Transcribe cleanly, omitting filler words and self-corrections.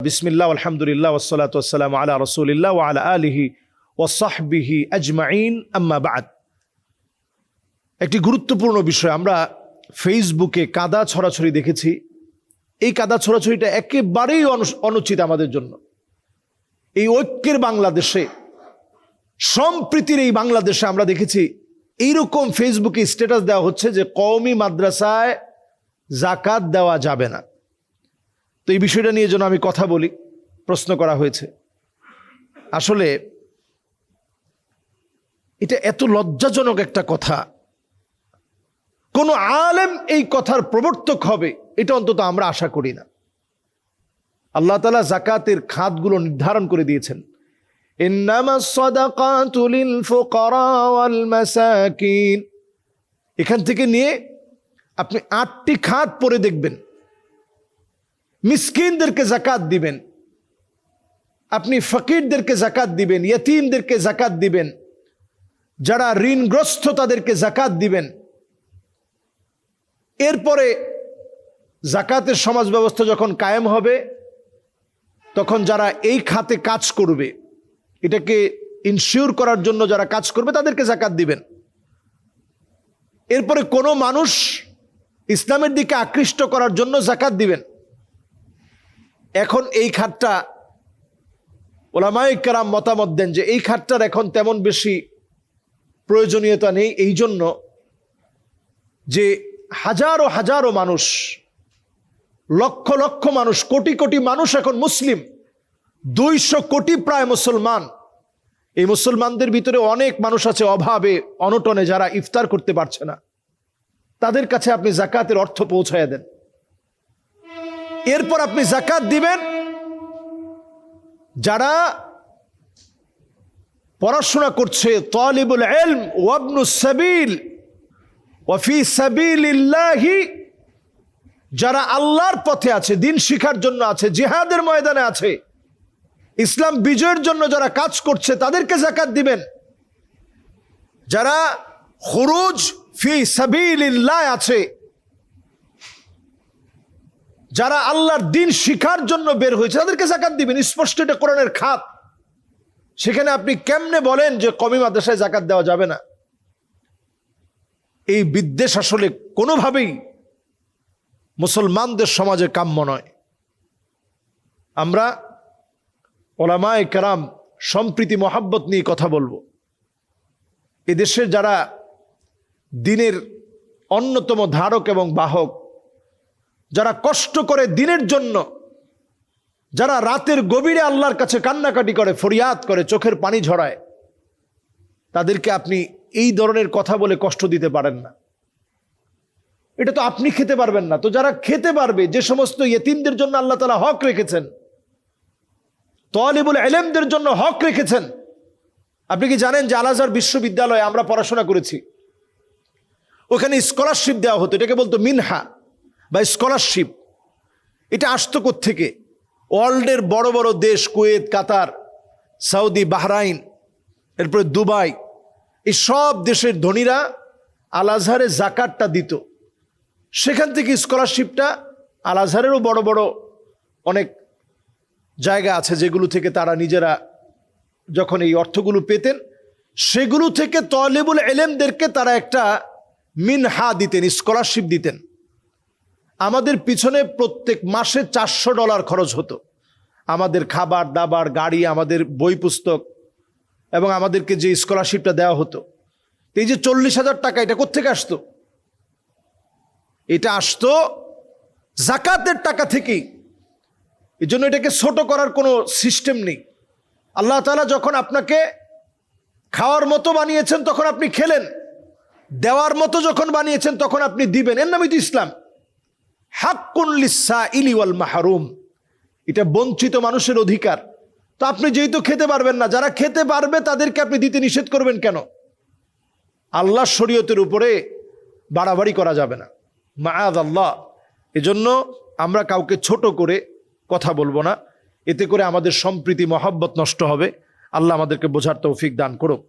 বিসমিল্লাহ আলহামদুলিল্লাহ ওয়াসসালাতু ওয়াসসালামু আলা রাসূলিল্লাহ ওয়া আলা আলিহি ওয়া সাহবিহি আজমাইন আম্মা বা'দ। একটি গুরুত্বপূর্ণ বিষয়, আমরা ফেসবুকে কাদা ছড়াছড়ি দেখেছি। এই কাদা ছড়াছড়িটা একেবারেই অনুচিত আমাদের জন্য। এই ঐক্যের বাংলাদেশে, সম্প্রীতির এই বাংলাদেশে আমরা দেখেছি এইরকম ফেসবুকে স্ট্যাটাস দেওয়া হচ্ছে যে কওমি মাদ্রাসায় যাকাত দেওয়া যাবে না। তো এই বিষয়টা নিয়ে যেন আমি কথা বলি, প্রশ্ন করা হয়েছে। আসলে এটা এত লজ্জাজনক একটা কথা, কোন আলেম এই কথার প্রবর্তক হবে এটা অন্তত আমরা আশা করি না। আল্লাহ তাআলা যাকাতের খাতগুলো নির্ধারণ করে দিয়েছেন। ইন্নামাস সাদাকাতু লিল ফুকারা ওয়াল মাসাকিন, এখান থেকে নিয়ে আপনি 8টি খাত পড়ে দেখবেন। মিসকিনদেরকে যাকাত দিবেন, আপনি ফকিরদেরকে যাকাত দিবেন, ইয়তীমদেরকে যাকাত দিবেন, যারা ঋণগ্রস্ত তাদেরকে যাকাত দিবেন। এরপরে যাকাতের সমাজ ব্যবস্থা যখন কায়েম হবে, তখন যারা এই খাতে কাজ করবে, এটাকে ইনশিওর করার জন্য যারা কাজ করবে তাদেরকে যাকাত দিবেন। এরপরে কোনো মানুষ ইসলামের দিকে আকৃষ্ট করার জন্য যাকাত দিবেন। এখন এই খাতটা উলামায়ে কেরাম মতামত দেন যে এই খাতটার এখন তেমন বেশি প্রয়োজনীয়তা নেই, এই জন্য যে হাজারো হাজারো মানুষ, লক্ষ লক্ষ মানুষ, কোটি কোটি মানুষ এখন মুসলিম, 200 কোটি প্রায় মুসলমান। এই মুসলমানদের ভিতরে অনেক মানুষ আছে অভাবে অনটনে, যারা ইফতার করতে পারছে না, তাদের কাছে আপনি যাকাতের অর্থ পৌঁছায় দেন। এরপর আপনি যাকাত দিবেন যারা পড়াশোনা করছে, তালিবুল ইলম ওয়া ইবনুস সাবিল ওয়া ফি সাবিলিল্লাহি, যারা আল্লাহর পথে আছে, দিন শিখার জন্য আছে, জিহাদের ময়দানে আছে, ইসলাম বিজয়ের জন্য যারা কাজ করছে তাদেরকে যাকাত দিবেন। যারা খুরুজ ফি সাবিলিল্লাহ আছে, যারা আল্লাহর দিন শিখার জন্য বের হয়েছে তাদেরকে যাকাত দিবেন। স্পষ্ট এটা কোরআনের খাত। সেখানে আপনি কেমনে বলেন যে কওমি মাদ্রাসায় যাকাত দেওয়া যাবে না? এই বিদ্বেষ আসলে কোনোভাবেই মুসলমানদের সমাজে কাম্য নয়। আমরা উলামায়ে কেরাম সম্প্রীতি মহাব্বত নিয়ে কথা বলবো। এদেশের যারা দিনের অন্যতম ধারক এবং বাহক, যারা কষ্ট করে দিনের জন্য, যারা রাতের গভীরে আল্লাহর কাছে কান্নাকাটি করে, ফরিয়াদ করে, চোখের পানি ঝরায়, তাদেরকে আপনি এই ধরনের কথা বলে কষ্ট দিতে পারেন না। এটা তো আপনি খেতে পারবেন না, তো যারা খেতে পারবে, যে সমস্ত ইয়তীমদের জন্য আল্লাহ তাআলা হক রেখেছেন, তালিবুল ইলমদের জন্য হক রেখেছেন। আপনি কি জানেন যে আল আজহার বিশ্ববিদ্যালয়ে আমরা পড়াশোনা করেছি, ওখানে স্কলারশিপ দেওয়া হতো, এটাকে বলতো মিনহা বা স্কলারশিপ। এটা আসতো কোত্থেকে? ওয়ার্ল্ডের বড় বড় দেশ, কুয়েত, কাতার, সৌদি, বাহরাইন, এরপরে দুবাই, এই সব দেশের ধনীরা আল আজহারে যাকাতটা দিত। সেখান থেকে স্কলারশিপটা, আল আজহারেরও বড় বড় অনেক জায়গা আছে যেগুলো থেকে তারা নিজেরা যখন এই অর্থগুলো পেতেন, সেগুলো থেকে তালিবুল ইলমদেরকে তারা একটা মিনহা দিতেন, স্কলারশিপ দিতেন। আমাদের পিছনে প্রত্যেক মাসে $400 খরচ হতো। আমাদের খাবার দাবার, গাড়ি, আমাদের বই পুস্তক, এবং আমাদেরকে যে স্কলারশিপটা দেওয়া হতো, এই যে 40,000 টাকা, এটা কোত্থেকে আসতো? এটা আসতো যাকাতের টাকা থেকেই। এই জন্য এটাকে ছোট করার কোনো সিস্টেম নেই। আল্লাহ তাআলা যখন আপনাকে খাওয়ার মতো বানিয়েছেন তখন আপনি খেলেন, দেওয়ার মতো যখন বানিয়েছেন তখন আপনি দিবেন। এর নামই তো ইসলাম। হাক্কুন লিসসাইলি ওয়াল মাহরুম, এটা বঞ্চিত মানুষের অধিকার। তো আপনি যেহেতু খেতে পারবেন না, যারা খেতে পারবে তাদেরকে আপনি দিতে নিষেধ করবেন কেন? আল্লাহর শরীয়তের উপরে বাড়াবাড়ি করা যাবে না, মাআযাল্লাহ। এজন্য আমরা কাউকে ছোট করে কথা বলবো না, এতে করে আমাদের সম্প্রীতি মহাব্বত নষ্ট হবে। আল্লাহ আমাদেরকে বোঝার তৌফিক দান করুক।